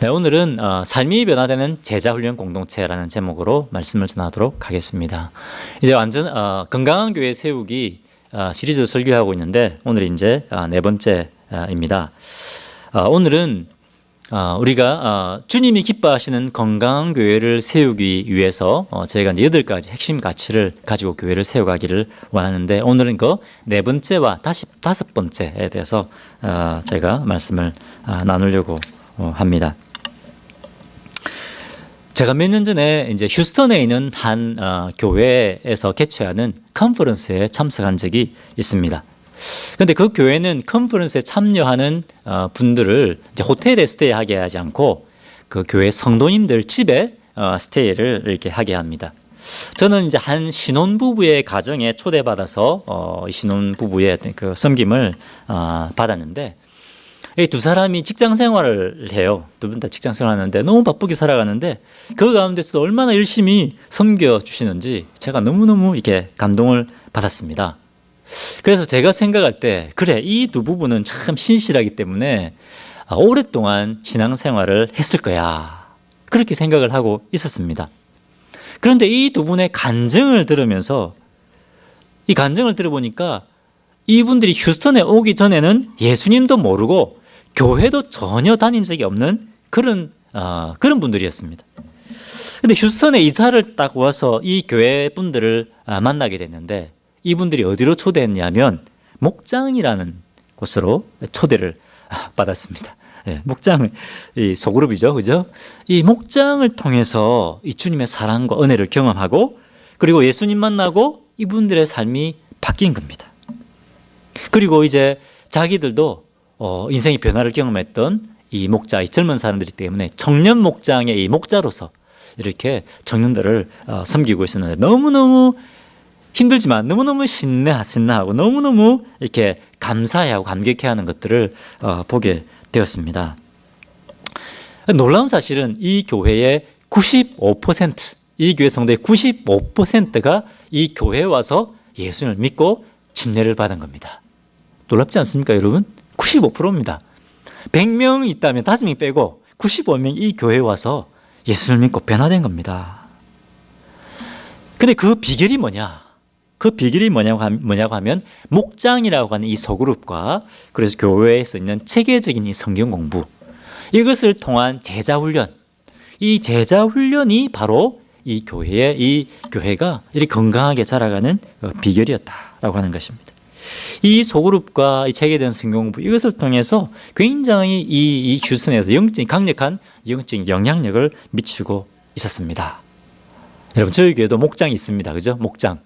네, 오늘은 삶이 변화되는 제자훈련 공동체라는 제목으로 말씀을 전하도록 하겠습니다. 이제 완전 건강한 교회 세우기 시리즈를 설교하고 있는데 오늘 이제 네 번째입니다. 오늘은 우리가 주님이 기뻐하시는 건강한 교회를 세우기 위해서 저희가 이제 8가지 핵심 가치를 가지고 교회를 세워가기를 원하는데 오늘은 그 네 번째와 다섯 번째에 대해서 저희가 말씀을 나누려고 합니다. 제가 몇 년 전에 이제 휴스턴에 있는 한 교회에서 개최하는 컨퍼런스에 참석한 적이 있습니다. 근데 그 교회는 컨퍼런스에 참여하는 분들을 이제 호텔에 스테이하게 하지 않고 그 교회 성도님들 집에 스테이를 이렇게 하게 합니다. 저는 이제 한 신혼부부의 가정에 초대받아서 이 신혼부부의 그 섬김을 받았는데 이 두 사람이 직장 생활을 해요. 두 분 다 직장 생활을 하는데 너무 바쁘게 살아가는데 그 가운데서 얼마나 열심히 섬겨주시는지 제가 너무너무 이렇게 감동을 받았습니다. 그래서 제가 생각할 때 그래, 이 두 부부는 참 신실하기 때문에 오랫동안 신앙생활을 했을 거야, 그렇게 생각을 하고 있었습니다. 그런데 이 두 분의 간증을 들으면서 이 간증을 들어보니까 이분들이 휴스턴에 오기 전에는 예수님도 모르고 교회도 전혀 다닌 적이 없는 그런 분들이었습니다. 근데 휴스턴에 이사를 딱 와서 이 교회 분들을 만나게 됐는데 이분들이 어디로 초대했냐면 목장이라는 곳으로 초대를 받았습니다. 예, 목장, 이 소그룹이죠, 그죠? 이 목장을 통해서 이 주님의 사랑과 은혜를 경험하고 그리고 예수님 만나고 이분들의 삶이 바뀐 겁니다. 그리고 이제 자기들도 인생의 변화를 경험했던 이 목자, 이 젊은 사람들이기 때문에 청년 목장의 이 목자로서 이렇게 청년들을 섬기고 있었는데 너무너무 힘들지만 너무너무 신나하고 너무너무 이렇게 감사해하고 감격해하는 것들을 보게 되었습니다. 놀라운 사실은 이 교회의 95%, 이 교회 성도의 95%가 이 교회에 와서 예수님을 믿고 침례를 받은 겁니다. 놀랍지 않습니까, 여러분? 95%입니다. 100명 있다면 5명 빼고 95명이 이 교회에 와서 예수를 믿고 변화된 겁니다. 근데 그 비결이 뭐냐? 그 비결이 뭐냐고 하면 목장이라고 하는 이 소그룹과 그래서 교회에서 있는 체계적인 이 성경 공부, 이것을 통한 제자훈련, 이 제자훈련이 바로 이 교회가 이렇게 건강하게 자라가는 비결이었다라고 하는 것입니다. 이 소그룹과 이 체계된 성경 공부, 이것을 통해서 굉장히 이 휴스턴에서 강력한 영적인 영향력을 미치고 있었습니다. 여러분, 저희 교회도 목장이 있습니다. 그죠? 목장.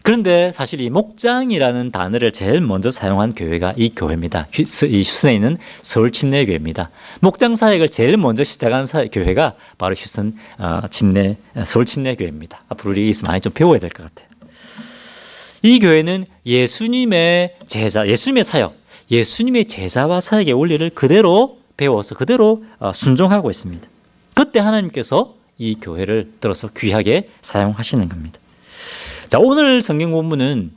그런데 사실 이 목장이라는 단어를 제일 먼저 사용한 교회가 이 교회입니다. 이 휴스턴에 있는 서울 침례교회입니다. 목장 사역을 제일 먼저 시작한 교회가 바로 휴스턴 서울 침례교회입니다. 앞으로 우리 여기서 많이 좀 배워야 될 것 같아요. 이 교회는 예수님의 사역, 예수님의 제자와 사역의 원리를 그대로 배워서 그대로 순종하고 있습니다. 그때 하나님께서 이 교회를 들어서 귀하게 사용하시는 겁니다. 자, 오늘 성경 본문은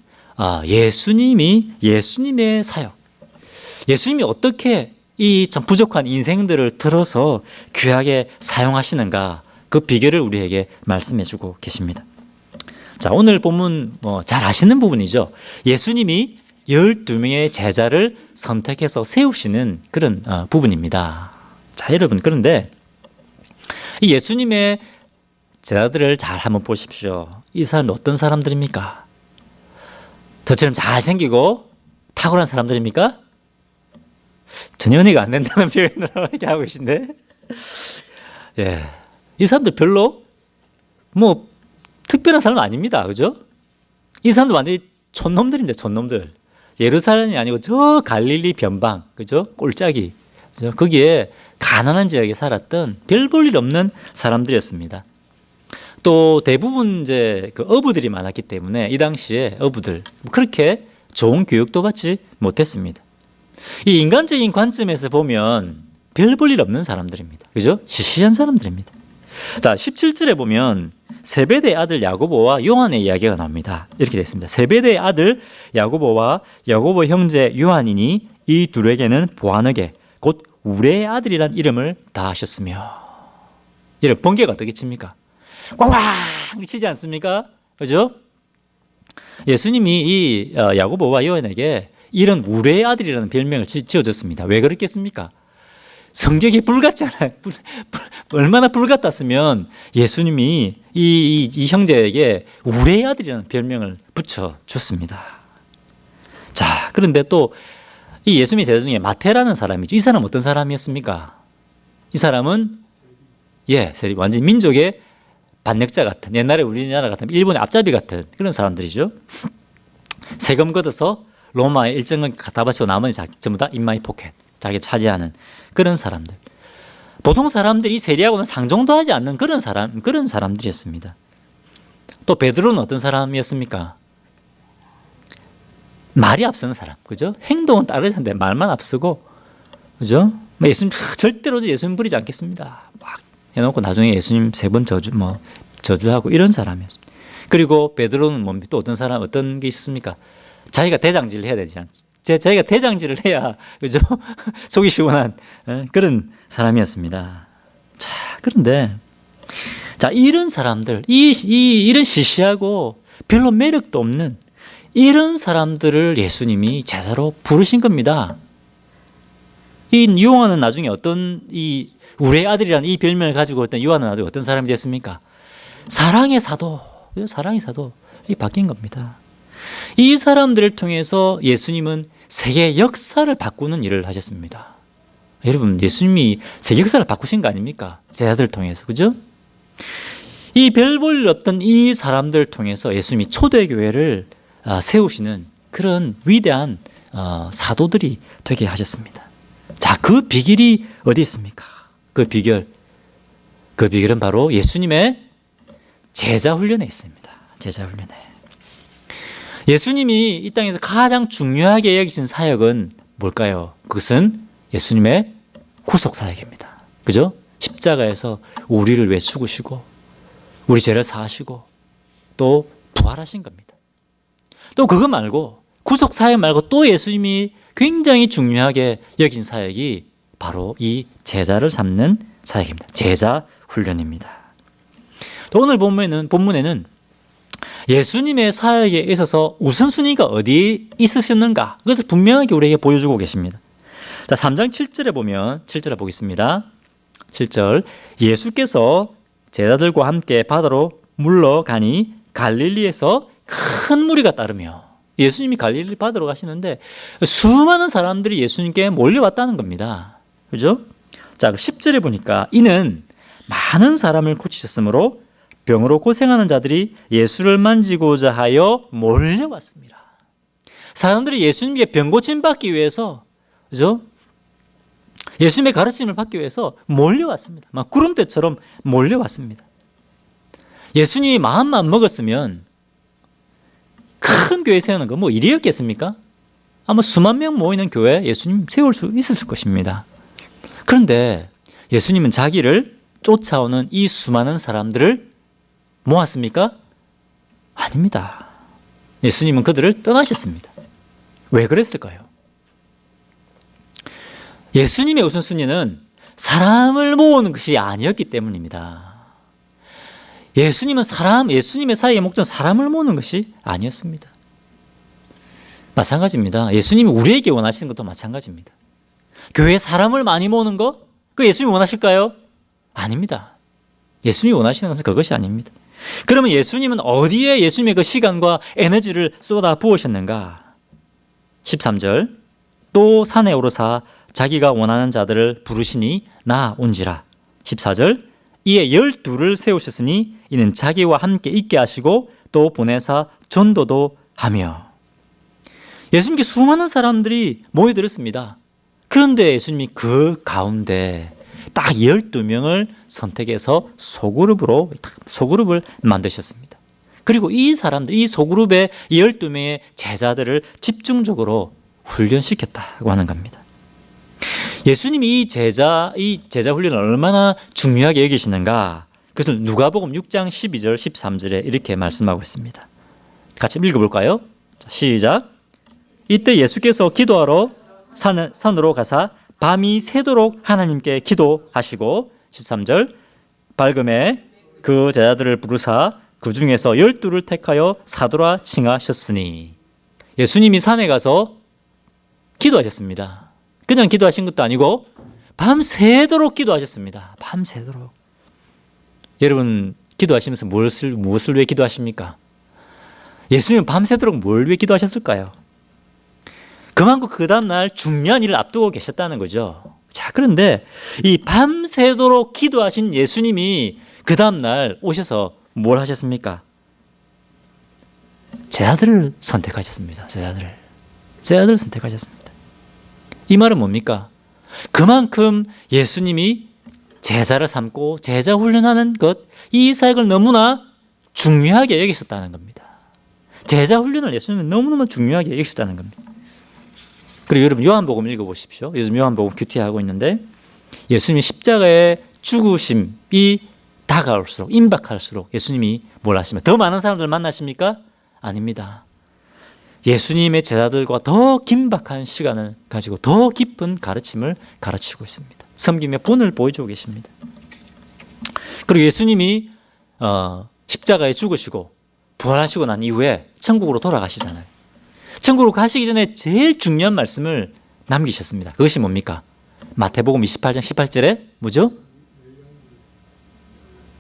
예수님의 사역, 예수님이 어떻게 이 참 부족한 인생들을 들어서 귀하게 사용하시는가, 그 비결을 우리에게 말씀해주고 계십니다. 자, 오늘 본문 잘 아시는 부분이죠. 예수님이 12명의 제자를 선택해서 세우시는 그런 부분입니다. 자, 여러분, 그런데 이 예수님의 제자들을 잘 한번 보십시오. 이 사람은 어떤 사람들입니까? 저처럼 잘생기고 탁월한 사람들입니까? 전혀 은혜가 안 된다는 표현을 이렇게 하고 계신데, 예, 이 사람들 별로 특별한 사람은 아닙니다. 그죠? 이 사람들 완전히 촌놈들입니다. 촌놈들. 예루살렘이 아니고 저 갈릴리 변방, 그죠? 꼴짜기. 그죠? 거기에 가난한 지역에 살았던 별 볼 일 없는 사람들이었습니다. 또 대부분 이제 그 어부들이 많았기 때문에 이 당시에 어부들 그렇게 좋은 교육도 받지 못했습니다. 이 인간적인 관점에서 보면 별 볼 일 없는 사람들입니다. 그죠? 시시한 사람들입니다. 자, 17절에 보면 세베대의 아들 야고보와 요한의 이야기가 나옵니다. 이렇게 되어 있습니다. 세베대의 아들 야고보와 야고보 형제 요한이니 이 둘에게는 보아너게 곧 우레의 아들이란 이름을 다 하셨으며. 여러분 번개가 어떻게 칩니까? 꽝꽝 치지 않습니까? 그죠? 예수님이 이 야고보와 요한에게 이런 우레의 아들이라는 별명을 지어줬습니다. 왜 그랬겠습니까? 성격이 불같잖아요. 얼마나 불같았으면 예수님이 이 형제에게 우레의 아들이라는 별명을 붙여줬습니다. 자, 그런데 또 이 예수님의 제자 중에 마태라는 사람이죠. 이 사람은 어떤 사람이었습니까? 이 사람은 세리 완전 민족의 반역자 같은, 옛날에 우리나라 같은 일본의 앞잡이 같은 그런 사람들이죠. 세금 걷어서 로마의 일정을 갖다 바치고 나머지 전부 다 인마이 포켓, 자기 차지하는 그런 사람들. 보통 사람들이 세리하고는 상종도 하지 않는 그런 사람들이었습니다. 또 베드로는 어떤 사람이었습니까? 말이 앞서는 사람, 그죠? 행동은 따르는데 말만 앞서고, 그죠? 예수님 절대로 예수님 부리지 않겠습니다. 막 해놓고 나중에 예수님 3번 저주하고 이런 사람이었습니다. 그리고 베드로는 뭡니까? 또 어떤 게 있습니까? 자기가 대장질을 해야 되지 않죠. 자기가 대장질을 해야, 그죠? 속이 시원한 그런 사람이었습니다. 자, 그런데, 자, 이런 사람들, 이런 시시하고 별로 매력도 없는 이런 사람들을 예수님이 제자로 부르신 겁니다. 이 요한은 나중에 우리의 아들이라는 이 별명을 가지고 있던 요한은 나중에 어떤 사람이 됐습니까? 사랑의 사도, 이 바뀐 겁니다. 이 사람들을 통해서 예수님은 세계 역사를 바꾸는 일을 하셨습니다. 여러분, 예수님이 세계 역사를 바꾸신 거 아닙니까? 제자들을 통해서, 그죠? 이 별 볼 일 없던 이 사람들을 통해서 예수님이 초대교회를 세우시는 그런 위대한 사도들이 되게 하셨습니다. 자, 그 비결이 어디 있습니까? 그 비결은 바로 예수님의 제자 훈련에 있습니다. 제자 훈련에. 예수님이 이 땅에서 가장 중요하게 여기신 사역은 뭘까요? 그것은 예수님의 구속 사역입니다. 그죠? 십자가에서 우리를 위해 죽으시고 우리 죄를 사하시고 또 부활하신 겁니다. 또 그거 말고 구속 사역 말고 또 예수님이 굉장히 중요하게 여긴 사역이 바로 이 제자를 삼는 사역입니다. 제자 훈련입니다. 또 오늘 본문에는 예수님의 사역에 있어서 우선순위가 어디에 있으셨는가 그것을 분명하게 우리에게 보여주고 계십니다. 자, 3장 7절에 보면 7절에 보겠습니다. 7절 예수께서 제자들과 함께 바다로 물러가니 갈릴리에서 큰 무리가 따르며 예수님이 갈릴리 바다로 가시는데 수많은 사람들이 예수님께 몰려왔다는 겁니다. 그죠? 자, 10절에 보니까 이는 많은 사람을 고치셨으므로 병으로 고생하는 자들이 예수를 만지고자 하여 몰려왔습니다. 사람들이 예수님께 병 고침 받기 위해서, 그죠? 예수님의 가르침을 받기 위해서 몰려왔습니다. 막 구름대처럼 몰려왔습니다. 예수님이 마음만 먹었으면 큰 교회 세우는 거 뭐 일이었겠습니까? 아마 수만 명 모이는 교회 예수님 세울 수 있었을 것입니다. 그런데 예수님은 자기를 쫓아오는 이 수많은 사람들을 모았습니까? 아닙니다. 예수님은 그들을 떠나셨습니다. 왜 그랬을까요? 예수님의 우선순위는 사람을 모으는 것이 아니었기 때문입니다. 예수님의 사역의 목적은 사람을 모으는 것이 아니었습니다. 마찬가지입니다. 예수님이 우리에게 원하시는 것도 마찬가지입니다. 교회에 사람을 많이 모으는 거? 그 예수님이 원하실까요? 아닙니다. 예수님이 원하시는 것은 그것이 아닙니다. 그러면 예수님은 어디에 예수님의 그 시간과 에너지를 쏟아 부으셨는가? 13절 또 산에 오르사 자기가 원하는 자들을 부르시니 나 온지라. 14절 이에 12를 세우셨으니 이는 자기와 함께 있게 하시고 또 보내사 전도도 하며. 예수님께 수많은 사람들이 모여들었습니다. 그런데 예수님이 그 가운데 딱 12명을 선택해서 소그룹을 만드셨습니다. 그리고 이 소그룹의 12명의 제자들을 집중적으로 훈련시켰다고 하는 겁니다. 예수님이 이 제자 훈련을 얼마나 중요하게 여기시는가? 그것을 누가복음 6장 12절 13절에 이렇게 말씀하고 있습니다. 같이 읽어볼까요? 시작. 이때 예수께서 기도하러 산으로 가사 밤이 새도록 하나님께 기도하시고 13절 밝음에 그 제자들을 부르사 그 중에서 12를 택하여 사도라 칭하셨으니 예수님이 산에 가서 기도하셨습니다. 그냥 기도하신 것도 아니고 밤새도록 기도하셨습니다. 밤새도록. 여러분 기도하시면서 무엇을 위해 기도하십니까? 예수님은 밤새도록 뭘 위해 기도하셨을까요? 그만큼 그 다음날 중요한 일을 앞두고 계셨다는 거죠. 자, 그런데 이 밤새도록 기도하신 예수님이 그 다음날 오셔서 뭘 하셨습니까? 제자들을 선택하셨습니다. 제자들을 선택하셨습니다. 이 말은 뭡니까? 그만큼 예수님이 제자를 삼고 제자 훈련하는 것, 이 사역을 너무나 중요하게 여기셨다는 겁니다. 제자 훈련을 예수님은 너무너무 중요하게 여기셨다는 겁니다. 그리고 여러분 요한복음 읽어보십시오. 요즘 요한복음 큐티하고 있는데 예수님이 십자가의 죽으심이 다가올수록 임박할수록 예수님이 뭘 하십니까? 더 많은 사람들을 만나십니까? 아닙니다. 예수님의 제자들과 더 긴박한 시간을 가지고 더 깊은 가르침을 가르치고 있습니다. 섬김의 본을 보여주고 계십니다. 그리고 예수님이 십자가에 죽으시고 부활하시고 난 이후에 천국으로 돌아가시잖아요. 천국으로 가시기 전에 제일 중요한 말씀을 남기셨습니다. 그것이 뭡니까? 마태복음 28장 18절에 뭐죠?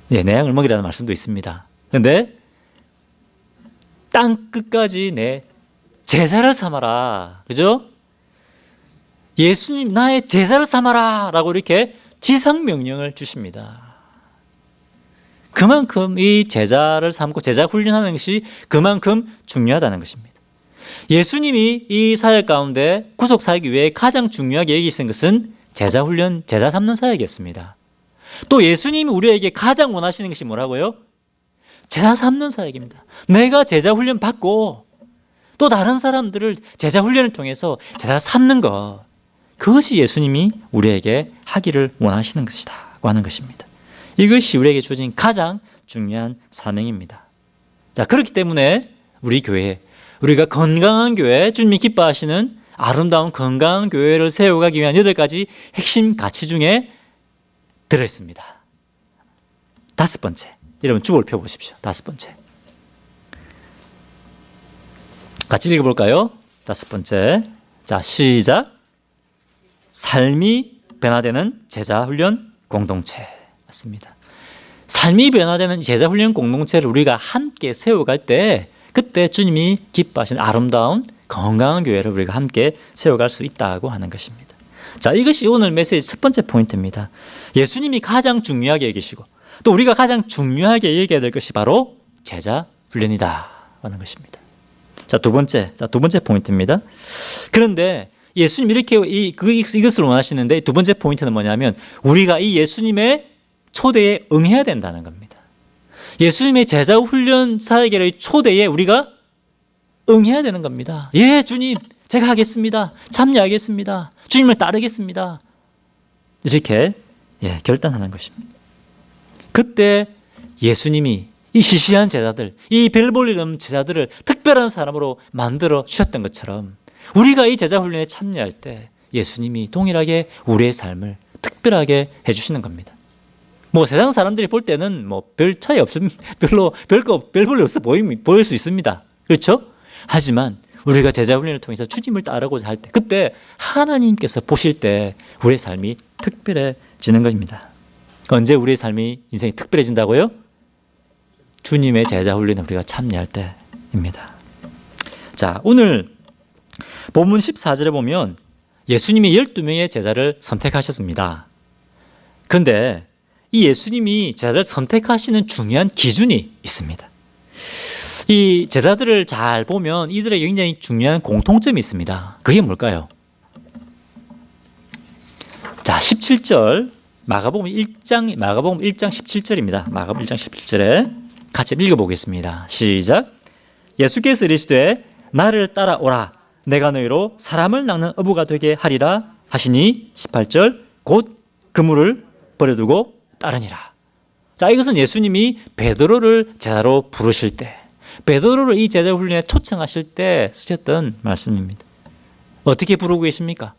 네, 내 양을 먹이라는 말씀도 있습니다. 그런데 땅 끝까지 내 제사를 삼아라. 그죠? 예수님 나의 제사를 삼아라 라고 이렇게 지상명령을 주십니다. 그만큼 이 제자를 삼고 제자 훈련하는 것이 그만큼 중요하다는 것입니다. 예수님이 이 사역 가운데 구속 사역 이외에 가장 중요하게 여기신 것은 제자 훈련, 제자 삼는 사역이었습니다. 또 예수님이 우리에게 가장 원하시는 것이 뭐라고요? 제자 삼는 사역입니다. 내가 제자 훈련 받고 또 다른 사람들을 제자 훈련을 통해서 제자 삼는 것, 그것이 예수님이 우리에게 하기를 원하시는 것이다고 하는 것입니다. 이것이 우리에게 주어진 가장 중요한 사명입니다. 자, 그렇기 때문에 우리 교회, 우리가 건강한 교회, 주님이 기뻐하시는 아름다운 건강한 교회를 세워가기 위한 8가지 핵심 가치 중에 들어있습니다. 5번째, 여러분 주보를 펴보십시오. 5번째. 같이 읽어볼까요? 5번째. 자, 시작. 삶이 변화되는 제자훈련 공동체. 맞습니다. 삶이 변화되는 제자훈련 공동체를 우리가 함께 세워갈 때 그때 주님이 기뻐하시는 아름다운 건강한 교회를 우리가 함께 세워갈 수 있다고 하는 것입니다. 자, 이것이 오늘 메시지 첫 번째 포인트입니다. 예수님이 가장 중요하게 여기시고 또 우리가 가장 중요하게 여겨야 될 것이 바로 제자훈련이다 하는 것입니다. 자, 두 번째 포인트입니다. 그런데 예수님 이렇게 이것을 원하시는데 두 번째 포인트는 뭐냐면 우리가 이 예수님의 초대에 응해야 된다는 겁니다. 예수님의 제자 훈련 사역의 초대에 우리가 응해야 되는 겁니다. 예, 주님, 제가 하겠습니다. 참여하겠습니다. 주님을 따르겠습니다. 이렇게 결단하는 것입니다. 그때 예수님이 이 시시한 제자들, 이 별 볼 일 없는 제자들을 특별한 사람으로 만들어 주셨던 것처럼 우리가 이 제자 훈련에 참여할 때 예수님이 동일하게 우리의 삶을 특별하게 해주시는 겁니다. 뭐 세상 사람들이 볼 때는 뭐 별 차이 없습니다. 별 볼 일 없어 보일 수 있습니다. 그렇죠? 하지만 우리가 제자 훈련을 통해서 주님을 따르고자 할 때 그때 하나님께서 보실 때 우리의 삶이 특별해지는 것입니다. 언제 우리의 삶이 인생이 특별해진다고요? 주님의 제자 훈련에 우리가 참여할 때입니다. 자, 오늘 본문 14절에 보면 예수님이 12명의 제자를 선택하셨습니다. 그런데 이 예수님이 제자를 선택하시는 중요한 기준이 있습니다. 이 제자들을 잘 보면 이들에게 굉장히 중요한 공통점이 있습니다. 그게 뭘까요? 자, 17절 마가복음 1장 17절입니다. 마가복음 1장 17절에 같이 읽어보겠습니다. 시작. 예수께서 이르시되 나를 따라오라. 내가 너희로 사람을 낚는 어부가 되게 하리라 하시니 18절 곧 그물을 버려두고 따르니라. 자, 이것은 예수님이 베드로를 제자로 부르실 때 베드로를 이 제자 훈련에 초청하실 때 쓰셨던 말씀입니다. 어떻게 부르고 계십니까?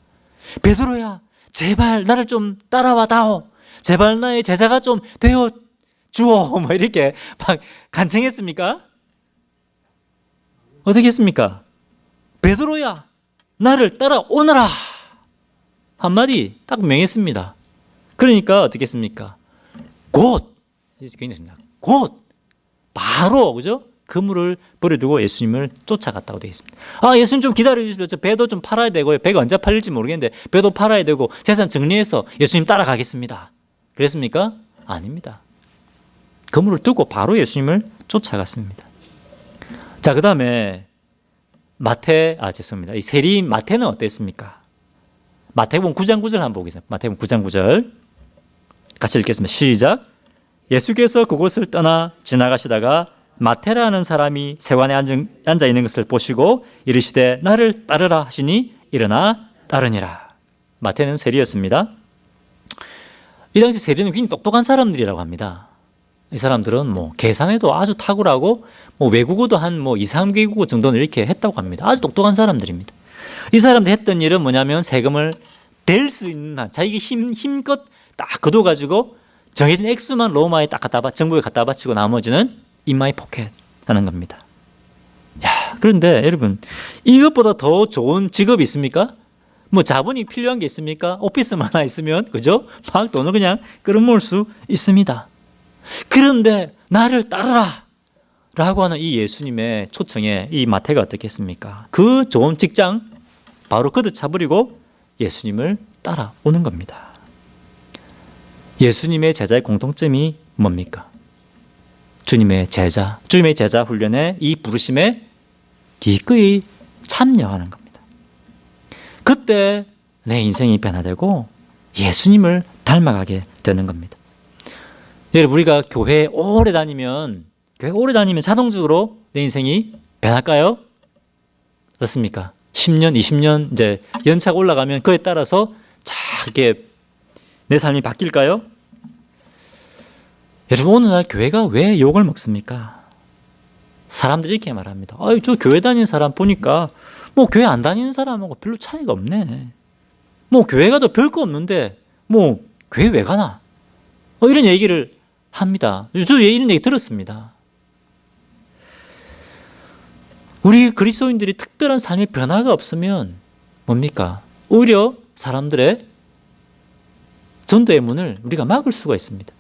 베드로야, 제발 나를 좀 따라와 다오. 제발 나의 제자가 좀 되어 주오. 뭐 이렇게 막 간청했습니까? 어떻게 했습니까? 베드로야, 나를 따라오너라. 한마디 딱 명했습니다. 그러니까 어떻게 했습니까? 곧, 바로, 그죠? 그물을 버려두고 예수님을 쫓아갔다고 되어 있습니다. 아, 예수님 좀 기다려주십시오. 저 배도 좀 팔아야 되고요. 배가 언제 팔릴지 모르겠는데 배도 팔아야 되고 재산 정리해서 예수님 따라가겠습니다. 그랬습니까? 아닙니다. 그물을 두고 바로 예수님을 쫓아갔습니다. 자, 그 다음에 죄송합니다. 이 세리인 마태는 어땠습니까? 마태복음 9장 9절 한번 보겠습니다. 마태복음 9장 9절 같이 읽겠습니다. 시작. 예수께서 그곳을 떠나 지나가시다가 마태라는 사람이 세관에 앉아 있는 것을 보시고 이르시되 나를 따르라 하시니 일어나 따르니라. 마태는 세리였습니다. 이 당시 세리는 굉장히 똑똑한 사람들이라고 합니다. 이 사람들은 뭐 계산에도 아주 탁월하고 뭐 외국어도 한 뭐 2, 3개국어 정도는 이렇게 했다고 합니다. 아주 똑똑한 사람들입니다. 이 사람들 했던 일은 뭐냐면 세금을 댈 수 있는 한 자기 힘껏 딱 거둬가지고 정해진 액수만 로마에 딱 정부에 갖다 바치고 나머지는 in my pocket 하는 겁니다. 야, 그런데 여러분 이것보다 더 좋은 직업이 있습니까? 뭐 자본이 필요한 게 있습니까? 오피스만 하나 있으면 그죠? 막 돈을 그냥 끌어모을 수 있습니다. 그런데 나를 따르라 라고 하는 이 예수님의 초청에 이 마태가 어떻게 했습니까? 그 좋은 직장 바로 걷어차버리고 예수님을 따라오는 겁니다. 예수님의 제자의 공통점이 뭡니까? 주님의 제자 훈련에 이 부르심에 기꺼이 참여하는 겁니다. 그때 내 인생이 변화되고 예수님을 닮아가게 되는 겁니다. 여러분, 우리가 교회 오래 다니면 자동적으로 내 인생이 변할까요? 어떻습니까? 10년, 20년 이제 연차가 올라가면 그에 따라서 이렇게 내 삶이 바뀔까요? 여러분, 오늘날 교회가 왜 욕을 먹습니까? 사람들이 이렇게 말합니다. 저 교회 다니는 사람 보니까 뭐 교회 안 다니는 사람하고 별로 차이가 없네. 뭐 교회 가도 별거 없는데 뭐 교회 왜 가나? 이런 얘기를 합니다. 저 이런 얘기 들었습니다. 우리 그리스도인들이 특별한 삶의 변화가 없으면 뭡니까? 오히려 사람들의 전도의 문을 우리가 막을 수가 있습니다.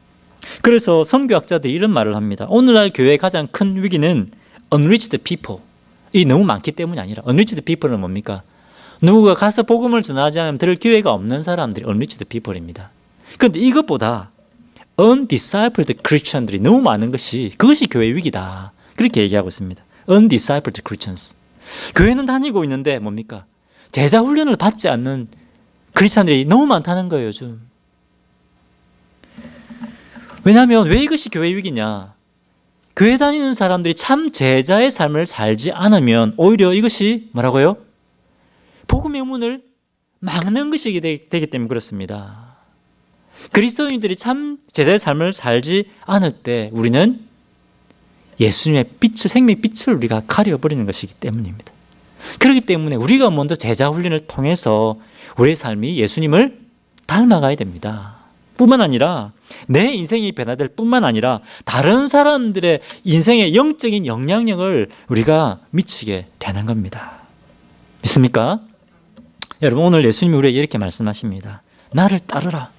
그래서 선교학자들이 이런 말을 합니다. 오늘날 교회의 가장 큰 위기는 unreached people, 이 너무 많기 때문이 아니라 unreached people은 뭡니까? 누구가 가서 복음을 전하지 않으면 들을 기회가 없는 사람들이 unreached people입니다. 그런데 이것보다 undiscipled Christian들이 너무 많은 그것이 교회의 위기다. 그렇게 얘기하고 있습니다. undiscipled Christians. 교회는 다니고 있는데 뭡니까? 제자 훈련을 받지 않는 크리스찬들이 너무 많다는 거예요, 요즘. 왜냐하면 왜 이것이 교회의 위기냐? 교회 다니는 사람들이 참 제자의 삶을 살지 않으면 오히려 이것이 뭐라고요? 복음의 문을 막는 것이 되기 때문에 그렇습니다. 그리스도인들이 참 제자의 삶을 살지 않을 때 우리는 예수님의 빛을, 생명의 빛을 우리가 가려버리는 것이기 때문입니다. 그렇기 때문에 우리가 먼저 제자 훈련을 통해서 우리의 삶이 예수님을 닮아가야 됩니다. 뿐만 아니라 내 인생이 변화될 뿐만 아니라 다른 사람들의 인생의 영적인 영향력을 우리가 미치게 되는 겁니다. 믿습니까? 여러분, 오늘 예수님이 우리에게 이렇게 말씀하십니다. 나를 따르라.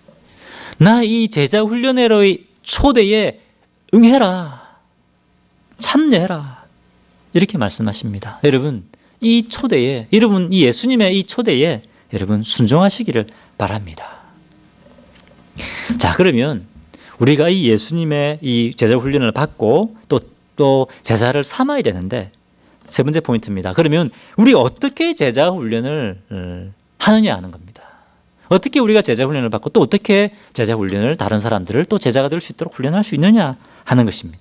나 이 제자 훈련회로의 초대에 응해라. 참여해라. 이렇게 말씀하십니다. 여러분, 이 예수님의 이 초대에 여러분 순종하시기를 바랍니다. 자, 그러면 우리가 이 예수님의 이 제자 훈련을 받고 또 제자를 삼아야 되는데 세 번째 포인트입니다. 그러면 우리가 어떻게 제자 훈련을 하느냐 하는 겁니다. 어떻게 우리가 제자 훈련을 받고 또 어떻게 제자 훈련을 다른 사람들을 또 제자가 될 수 있도록 훈련할 수 있느냐 하는 것입니다.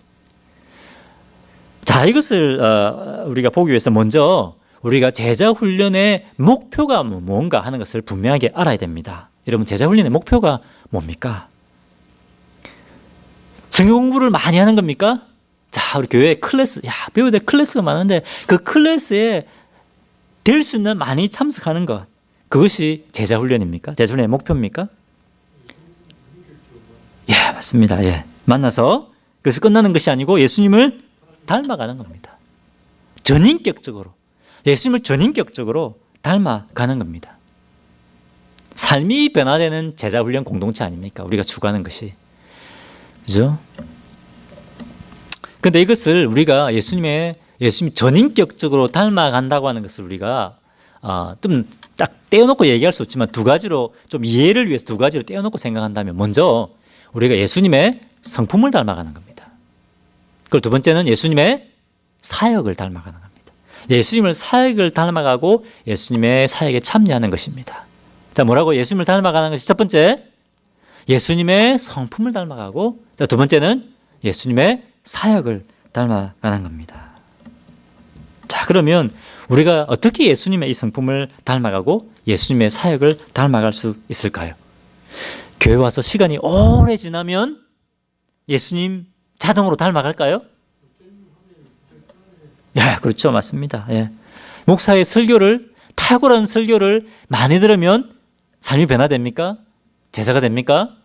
자, 이것을 우리가 보기 위해서 먼저 우리가 제자 훈련의 목표가 뭔가 하는 것을 분명하게 알아야 됩니다. 여러분, 제자 훈련의 목표가 뭡니까? 성경 공부를 많이 하는 겁니까? 자, 우리 교회에 배워야 될 클래스가 많은데 그 클래스에 될 수 있는 많이 참석하는 것, 그것이 제자 훈련입니까? 제자 훈련의 목표입니까? 예, 맞습니다. 예. 만나서 그래서 끝나는 것이 아니고 예수님을 닮아가는 겁니다. 전인격적으로 예수님을 전인격적으로 닮아가는 겁니다. 삶이 변화되는 제자 훈련 공동체 아닙니까? 우리가 추구하는 것이. 그죠? 근데 이것을 우리가 예수님 전인격적으로 닮아간다고 하는 것을 우리가 좀 딱 떼어놓고 얘기할 수 없지만 두 가지로 좀 이해를 위해서 두 가지로 떼어놓고 생각한다면 먼저 우리가 예수님의 성품을 닮아가는 겁니다. 그리고 두 번째는 예수님의 사역을 닮아가는 겁니다. 예수님을 사역을 닮아가고 예수님의 사역에 참여하는 것입니다. 자, 뭐라고? 예수님을 닮아가는 것이 첫 번째, 예수님의 성품을 닮아가고, 자, 두 번째는 예수님의 사역을 닮아가는 겁니다. 자, 그러면 우리가 어떻게 예수님의 이 성품을 닮아가고 예수님의 사역을 닮아갈 수 있을까요? 교회 와서 시간이 오래 지나면 예수님 자동으로 닮아갈까요? 예, 그렇죠. 맞습니다. 예. 목사의 탁월한 설교를 많이 들으면 삶이 변화됩니까? 제자가 됩니까?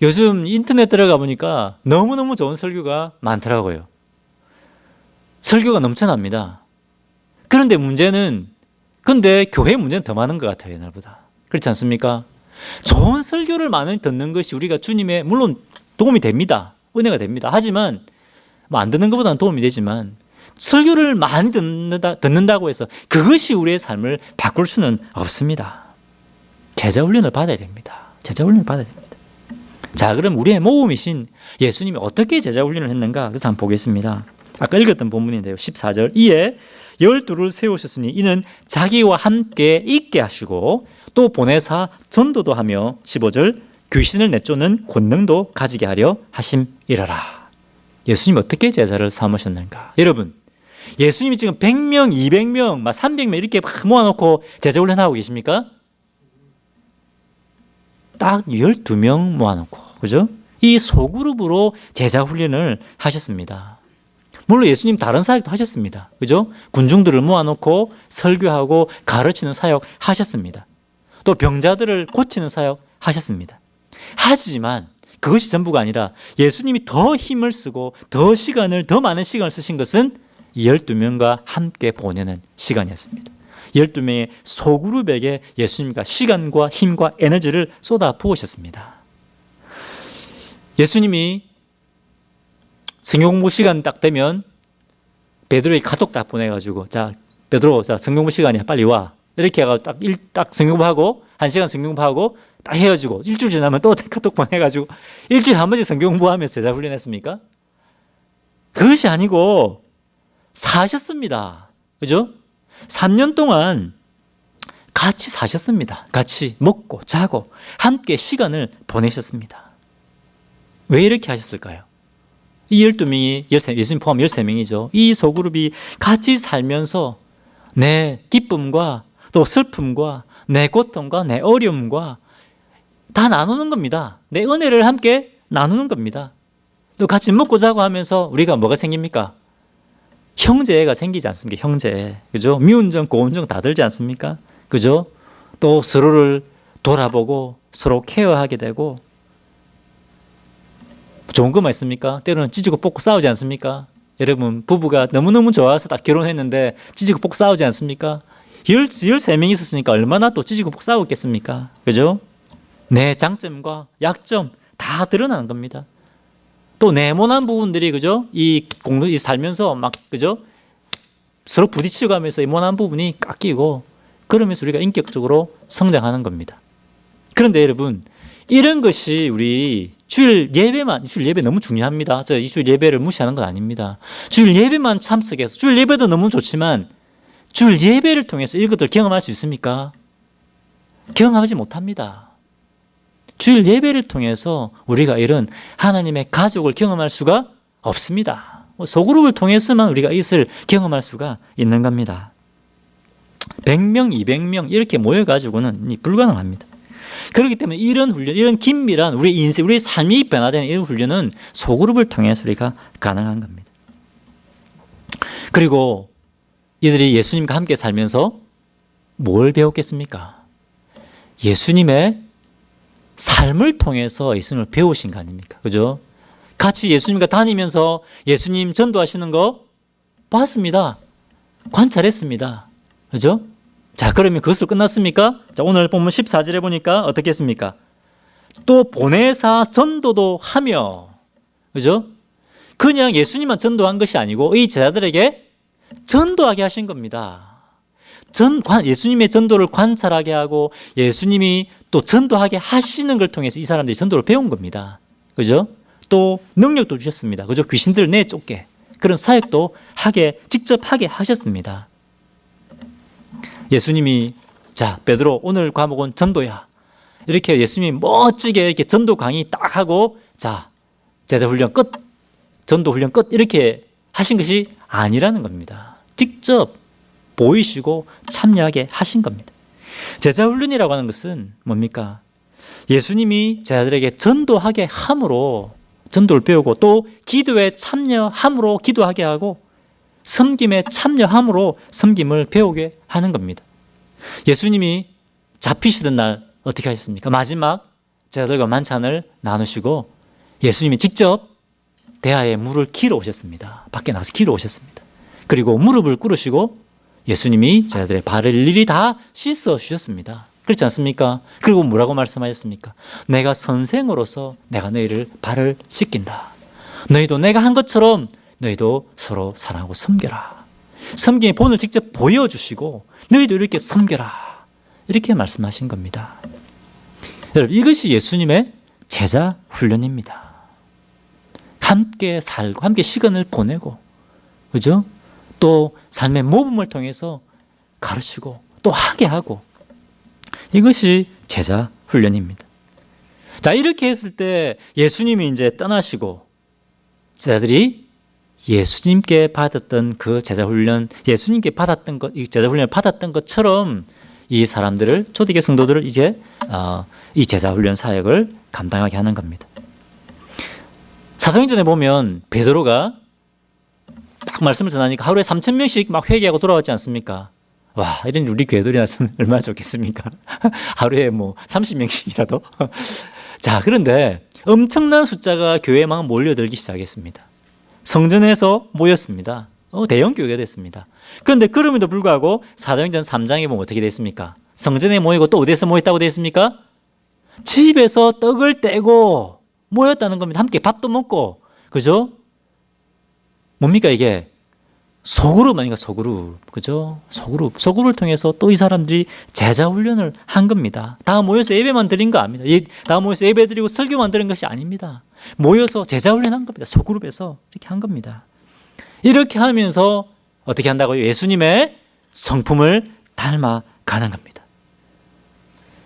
요즘 인터넷 들어가 보니까 너무너무 좋은 설교가 많더라고요. 설교가 넘쳐납니다. 그런데 근데 교회 문제는 더 많은 것 같아요, 옛날보다. 그렇지 않습니까? 좋은 설교를 많이 듣는 것이 우리가 주님의, 물론 도움이 됩니다. 은혜가 됩니다. 하지만, 안 듣는 것보다는 도움이 되지만, 설교를 많이 듣는다고 해서 그것이 우리의 삶을 바꿀 수는 없습니다. 제자 훈련을 받아야 됩니다. 제자 훈련을 받아야 됩니다. 자, 그럼 우리의 모범이신 예수님이 어떻게 제자 훈련을 했는가? 그래서 한번 보겠습니다. 아까 읽었던 본문인데요. 14절. 이에 12를 세우셨으니 이는 자기와 함께 있게 하시고 또 보내사 전도도 하며 15절. 귀신을 내쫓는 권능도 가지게 하려 하심이러라. 예수님이 어떻게 제자를 삼으셨는가? 여러분, 예수님이 지금 100명, 200명, 300명 이렇게 막 모아놓고 제자 훈련하고 계십니까? 딱 12명 모아놓고, 그죠? 이 소그룹으로 제자 훈련을 하셨습니다. 물론 예수님 다른 사역도 하셨습니다. 그죠? 군중들을 모아놓고 설교하고 가르치는 사역 하셨습니다. 또 병자들을 고치는 사역 하셨습니다. 하지만 그것이 전부가 아니라 예수님이 더 힘을 쓰고 더 많은 시간을 쓰신 것은 12명과 함께 보내는 시간이었습니다. 12명의 소그룹에게 예수님과 시간과 힘과 에너지를 쏟아 부으셨습니다. 예수님이 성경 공부 시간 딱 되면 베드로에게 카톡 딱 보내가지고, 자, 베드로, 자, 성경 공부 시간이야, 빨리 와. 이렇게 해가지고 딱 성경 공부하고, 1시간 성경 공부하고, 딱 헤어지고, 일주일 지나면 또 카톡 보내가지고, 일주일에 한 번씩 성경 공부하면서 제자 훈련했습니까? 그것이 아니고, 사셨습니다. 그죠? 3년 동안 같이 사셨습니다. 같이 먹고, 자고, 함께 시간을 보내셨습니다. 왜 이렇게 하셨을까요? 이 12명이, 예수님 포함 13명이죠. 이 소그룹이 같이 살면서 내 기쁨과 또 슬픔과 내 고통과 내 어려움과 다 나누는 겁니다. 내 은혜를 함께 나누는 겁니다. 또 같이 먹고 자고 하면서 우리가 뭐가 생깁니까? 형제가 생기지 않습니까? 형제. 그죠? 미운정, 고운정 다 들지 않습니까? 그죠? 또 서로를 돌아보고 서로 케어하게 되고 좋은 것만 있습니까? 때로는 찢고 뽑고 싸우지 않습니까? 여러분, 부부가 너무너무 좋아서 딱 결혼했는데 찢고 뽑고 싸우지 않습니까? 13명이 있었으니까 얼마나 또 찢고 뽑고 싸웠겠습니까? 그죠? 내 장점과 약점 다 드러나는 겁니다. 또 네모난 부분들이, 그죠? 이 살면서 막, 그죠? 서로 부딪히고 하면서 이 모난 부분이 깎이고 그러면서 우리가 인격적으로 성장하는 겁니다. 그런데 여러분, 이런 것이 우리 주일 예배 너무 중요합니다. 이 주일 예배를 무시하는 건 아닙니다. 주일 예배만 참석해서, 주일 예배도 너무 좋지만, 주일 예배를 통해서 이것들 경험할 수 있습니까? 경험하지 못합니다. 주일 예배를 통해서 우리가 이런 하나님의 가족을 경험할 수가 없습니다. 소그룹을 통해서만 우리가 이것을 경험할 수가 있는 겁니다. 100명, 200명 이렇게 모여가지고는 불가능합니다. 그렇기 때문에 이런 훈련, 이런 긴밀한 우리 인생, 우리 삶이 변화되는 이런 훈련은 소그룹을 통해서 우리가 가능한 겁니다. 그리고 이들이 예수님과 함께 살면서 뭘 배웠겠습니까? 예수님의 삶을 통해서 예수님을 배우신 거 아닙니까? 그죠? 같이 예수님과 다니면서 예수님 전도하시는 거 봤습니다. 관찰했습니다. 그죠? 자, 그러면 그것으로 끝났습니까? 자, 오늘 본문 14절에 보니까 어떻게 했습니까? 또 보내사 전도도 하며, 그죠? 그냥 예수님만 전도한 것이 아니고 이 제자들에게 전도하게 하신 겁니다. 예수님의 전도를 관찰하게 하고 예수님이 또 전도하게 하시는 걸 통해서 이 사람들이 전도를 배운 겁니다. 그죠? 또 능력도 주셨습니다. 그죠? 귀신들을 내쫓게 그런 사역도 직접 하게 하셨습니다. 예수님이 자, 베드로 오늘 과목은 전도야. 이렇게 예수님이 멋지게 이렇게 전도 강의 딱 하고 자, 제자 훈련 끝, 전도 훈련 끝 이렇게 하신 것이 아니라는 겁니다. 직접 보이시고 참여하게 하신 겁니다. 제자 훈련이라고 하는 것은 뭡니까? 예수님이 제자들에게 전도하게 함으로 전도를 배우고 또 기도에 참여함으로 기도하게 하고 섬김에 참여함으로 섬김을 배우게 하는 겁니다. 예수님이 잡히시던 날 어떻게 하셨습니까? 마지막 제자들과 만찬을 나누시고 예수님이 직접 대야에 물을 기러 오셨습니다. 밖에 나가서 기러 오셨습니다. 그리고 무릎을 꿇으시고 예수님이 제자들의 발을 일일이 다 씻어 주셨습니다. 그렇지 않습니까? 그리고 뭐라고 말씀하셨습니까? 내가 선생으로서 내가 너희를 발을 씻긴다. 너희도 내가 한 것처럼 너희도 서로 사랑하고 섬겨라. 섬김의 본을 직접 보여주시고 너희도 이렇게 섬겨라. 이렇게 말씀하신 겁니다. 여러분, 이것이 예수님의 제자 훈련입니다. 함께 살고 함께 시간을 보내고 그죠? 또 삶의 모범을 통해서 가르치고 또 하게 하고 이것이 제자 훈련입니다. 자, 이렇게 했을 때 예수님이 이제 떠나시고 제자들이 예수님께 받았던 그 제자 훈련, 예수님께 받았던 것, 이 제자 훈련을 받았던 것처럼 이 사람들을 초대교회 성도들을 이제 이 제자 훈련 사역을 감당하게 하는 겁니다. 사도행전에 보면 베드로가 딱 말씀을 전하니까 하루에 3,000명씩 막 회개하고 돌아왔지 않습니까? 와, 이런 우리 교회들이었으면 얼마나 좋겠습니까? 하루에 뭐 30명씩이라도. 자, 그런데 엄청난 숫자가 교회에 막 몰려들기 시작했습니다. 성전에서 모였습니다. 대형 교회가 됐습니다. 그런데 그럼에도 불구하고 사도행전 3장에 보면 어떻게 됐습니까? 성전에 모이고 또 어디에서 모였다고 됐습니까? 집에서 떡을 떼고 모였다는 겁니다. 함께 밥도 먹고. 그죠? 뭡니까 이게? 소그룹 아닌가 소그룹. 그죠? 소그룹을 통해서 또 이 사람들이 제자 훈련을 한 겁니다. 다 모여서 예배만 드린 거 아닙니다. 다 모여서 예배 드리고 설교만 드린 것이 아닙니다. 모여서 제자 훈련한 겁니다. 소그룹에서 이렇게 한 겁니다. 이렇게 하면서 어떻게 한다고요? 예수님의 성품을 닮아가는 겁니다.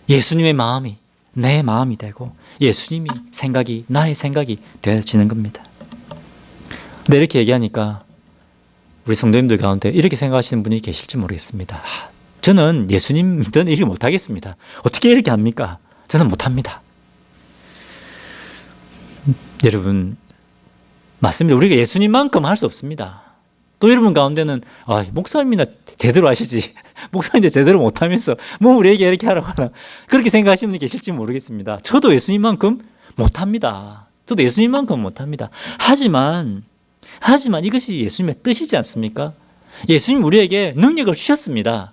예수님의 마음이 내 마음이 되고 예수님이 생각이 나의 생각이 되어지는 겁니다. 근데 이렇게 얘기하니까 우리 성도님들 가운데 이렇게 생각하시는 분이 계실지 모르겠습니다. 저는 이렇게 못하겠습니다. 어떻게 이렇게 합니까? 저는 못합니다. 여러분, 맞습니다. 우리가 예수님만큼 할 수 없습니다. 또 여러분 가운데는 목사님이나 제대로 하시지 목사님인데 제대로 못하면서 뭐 우리에게 이렇게 하라고 하나 그렇게 생각하시는 분이 계실지 모르겠습니다. 저도 예수님만큼 못합니다. 하지만 이것이 예수님의 뜻이지 않습니까? 예수님 우리에게 능력을 주셨습니다.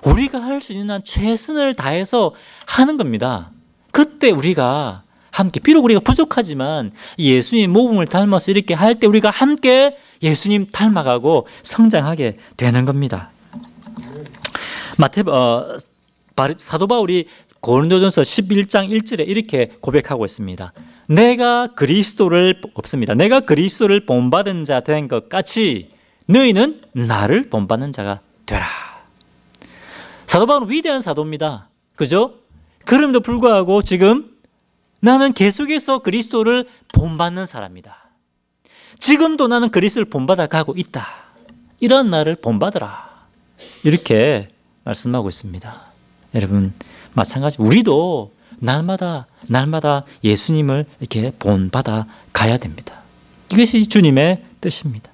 우리가 할 수 있는 한 최선을 다해서 하는 겁니다. 그때 우리가 함께 비록 우리가 부족하지만 예수님 모범을 닮아서 이렇게 할 때 우리가 함께 예수님 닮아가고 성장하게 되는 겁니다. 사도 바울이 고린도전서 11장 1절에 이렇게 고백하고 있습니다. 내가 그리스도를 본받은 자 된 것 같이 너희는 나를 본받는 자가 되라. 사도 바울은 위대한 사도입니다. 그죠? 그럼에도 불구하고 지금 나는 계속해서 그리스도를 본받는 사람이다. 지금도 나는 그리스도를 본받아 가고 있다. 이런 나를 본받으라. 이렇게 말씀하고 있습니다. 여러분, 마찬가지 우리도 날마다 예수님을 이렇게 본받아 가야 됩니다. 이것이 주님의 뜻입니다.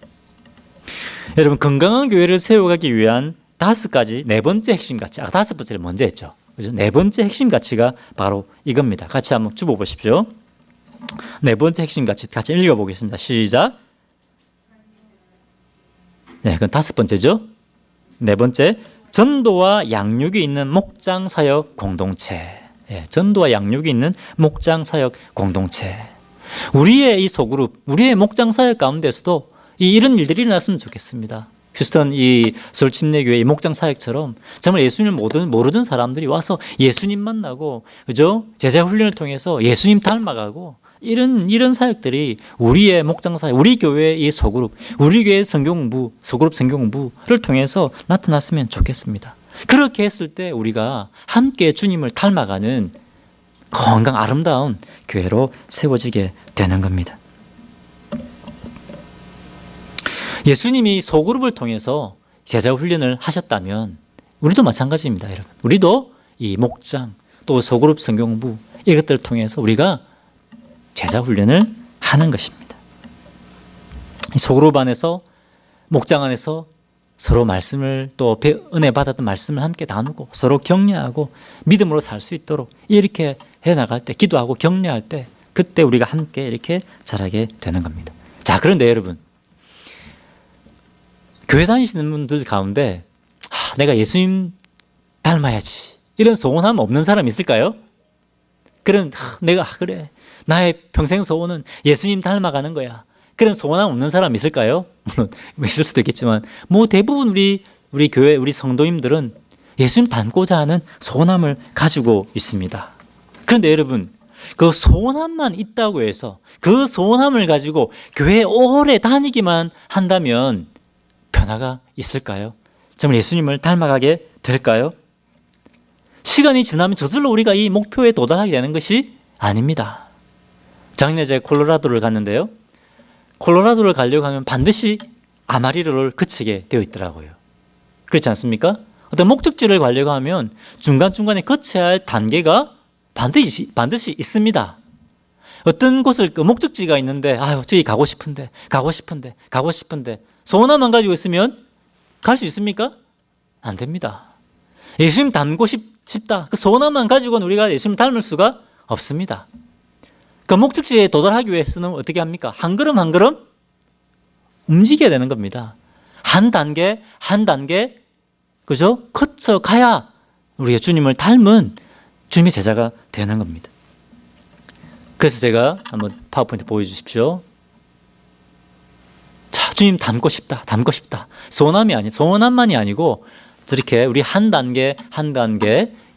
여러분, 건강한 교회를 세워가기 위한 다섯 가지, 네 번째 핵심 가치. 아까 다섯 번째를 먼저 했죠. 그죠? 네 번째 핵심 가치가 바로 이겁니다. 같이 한번 쭉 보십시오. 네 번째 핵심 가치 같이 읽어보겠습니다. 시작. 네, 그건 다섯 번째죠. 네 번째, 전도와 양육이 있는 목장 사역 공동체. 예, 전도와 양육이 있는 목장 사역 공동체. 우리의 이 소그룹, 우리의 목장 사역 가운데서도 이런 일들이 일어났으면 좋겠습니다. 휴스턴 이 서울 침례교회 이 목장 사역처럼 정말 예수님을 모르던 사람들이 와서 예수님 만나고, 그죠? 제자 훈련을 통해서 예수님 닮아가고, 이런 사역들이 우리의 목장 사역, 우리 교회의 이 소그룹, 우리 교회 성경 공부, 소그룹 성경 공부를 통해서 나타났으면 좋겠습니다. 그렇게 했을 때 우리가 함께 주님을 닮아가는 건강 아름다운 교회로 세워지게 되는 겁니다. 예수님이 소그룹을 통해서 제자 훈련을 하셨다면 우리도 마찬가지입니다, 여러분. 우리도 이 목장 또 소그룹 성경 공부 이것들을 통해서 우리가 제자 훈련을 하는 것입니다. 이 소그룹 안에서 목장 안에서 서로 말씀을 또 은혜 받았던 말씀을 함께 나누고 서로 격려하고 믿음으로 살 수 있도록 이렇게 해나갈 때, 기도하고 격려할 때 그때 우리가 함께 이렇게 자라게 되는 겁니다. 자, 그런데 여러분, 교회 다니시는 분들 가운데 내가 예수님 닮아야지 이런 소원함 없는 사람 있을까요? 그런 내가 그래 나의 평생 소원은 예수님 닮아가는 거야, 그런 소원함 없는 사람 있을까요? 물론 있을 수도 있겠지만 대부분 우리 교회 우리 성도님들은 예수님 닮고자 하는 소원함을 가지고 있습니다. 그런데 여러분, 그 소원함만 있다고 해서 그 소원함을 가지고 교회에 오래 다니기만 한다면 변화가 있을까요? 정말 예수님을 닮아가게 될까요? 시간이 지나면 저절로 우리가 이 목표에 도달하게 되는 것이 아닙니다. 작년에 제가 콜로라도를 갔는데요. 콜로라도를 가려고 하면 반드시 아마리로를 거치게 되어 있더라고요. 그렇지 않습니까? 어떤 목적지를 가려고 하면 중간중간에 거쳐야 할 단계가 반드시 있습니다. 어떤 곳을 목적지가 있는데 저기 가고 싶은데 소원함만 가지고 있으면 갈 수 있습니까? 안 됩니다. 예수님 닮고 싶다. 그 소원함만 가지고는 우리가 예수님 닮을 수가 없습니다. 그 목적지에 도달하기 위해서는 어떻게 합니까? 한 걸음 한 걸음 움직여야 되는 겁니다. 한 단계 그죠? 거쳐가야 우리가 주님을 닮은 주님의 제자가 되는 겁니다. 그래서 제가 한번 파워포인트 보여주십시오. 자, 주님 닮고 싶다. 소원함만이 아니고 저렇게 우리 한 단계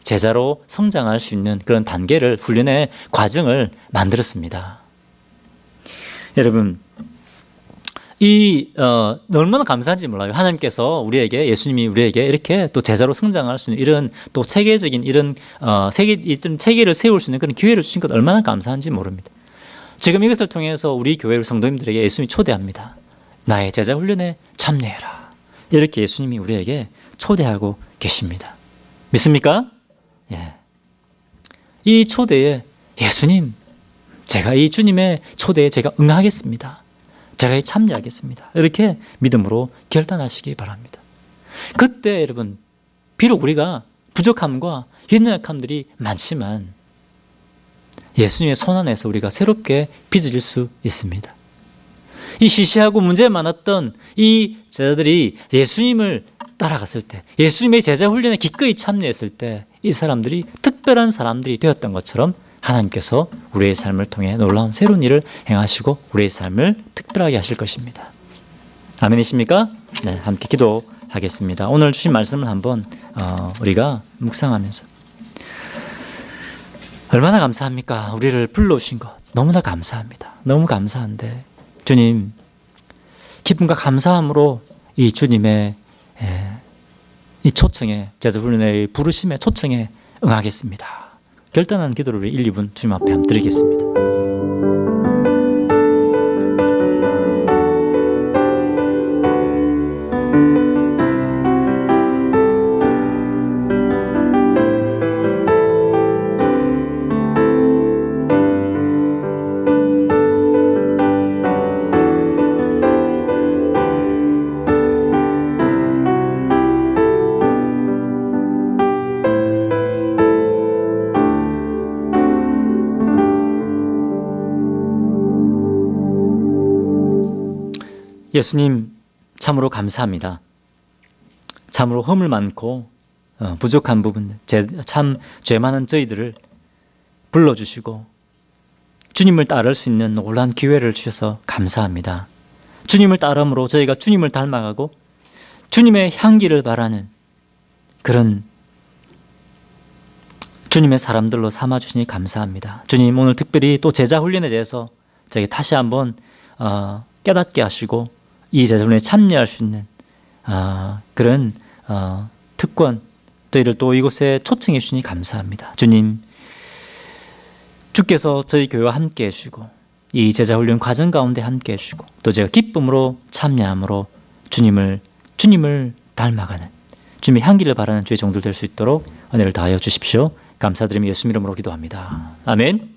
제자로 성장할 수 있는 그런 단계를 훈련의 과정을 만들었습니다. 여러분, 얼마나 감사한지 몰라요. 하나님께서 예수님이 우리에게 이렇게 또 제자로 성장할 수 있는 이런 또 체계적인 이런 체계를 세울 수 있는 그런 기회를 주신 것 얼마나 감사한지 모릅니다. 지금 이것을 통해서 우리 교회 성도님들에게 예수님이 초대합니다. 나의 제자 훈련에 참여해라. 이렇게 예수님이 우리에게 초대하고 계십니다. 믿습니까? 예. 이 초대에 예수님, 제가 이 주님의 초대에 제가 응하겠습니다. 제가 참여하겠습니다. 이렇게 믿음으로 결단하시기 바랍니다. 그때 여러분, 비록 우리가 부족함과 연약함들이 많지만 예수님의 손 안에서 우리가 새롭게 빚어질 수 있습니다. 이 시시하고 문제 많았던 이 제자들이 예수님을 따라갔을 때, 예수님의 제자 훈련에 기꺼이 참여했을 때 이 사람들이 특별한 사람들이 되었던 것처럼 하나님께서 우리의 삶을 통해 놀라운 새로운 일을 행하시고 우리의 삶을 특별하게 하실 것입니다. 아멘이십니까? 네, 함께 기도하겠습니다. 오늘 주신 말씀을 한번 우리가 묵상하면서 얼마나 감사합니까? 우리를 불러오신 것 너무나 감사합니다. 너무 감사한데 주님, 기쁨과 감사함으로 이 주님의 이 초청에, 제자훈련의 부르심의 초청에 응하겠습니다. 결단하는 기도를 1, 2분 주님 앞에 한번 드리겠습니다. 예수님 참으로 감사합니다. 참으로 허물 많고 부족한 부분, 참 죄 많은 저희들을 불러주시고 주님을 따를 수 있는 놀라운 기회를 주셔서 감사합니다. 주님을 따름으로 저희가 주님을 닮아가고 주님의 향기를 바라는 그런 주님의 사람들로 삼아주시니 감사합니다. 주님, 오늘 특별히 또 제자 훈련에 대해서 저에게 다시 한번 깨닫게 하시고 이 제자 훈련에 참여할 수 있는 그런 특권, 저희를 또 이곳에 초청해 주시니 감사합니다. 주님, 주께서 저희 교회와 함께 해주시고 이 제자 훈련 과정 가운데 함께 해주시고 또 제가 기쁨으로 참여함으로 주님을 닮아가는 주님의 향기를 바라는 주의 종들 될 수 있도록 은혜를 다하여 주십시오. 감사드리며 예수님 이름으로 기도합니다. 아멘.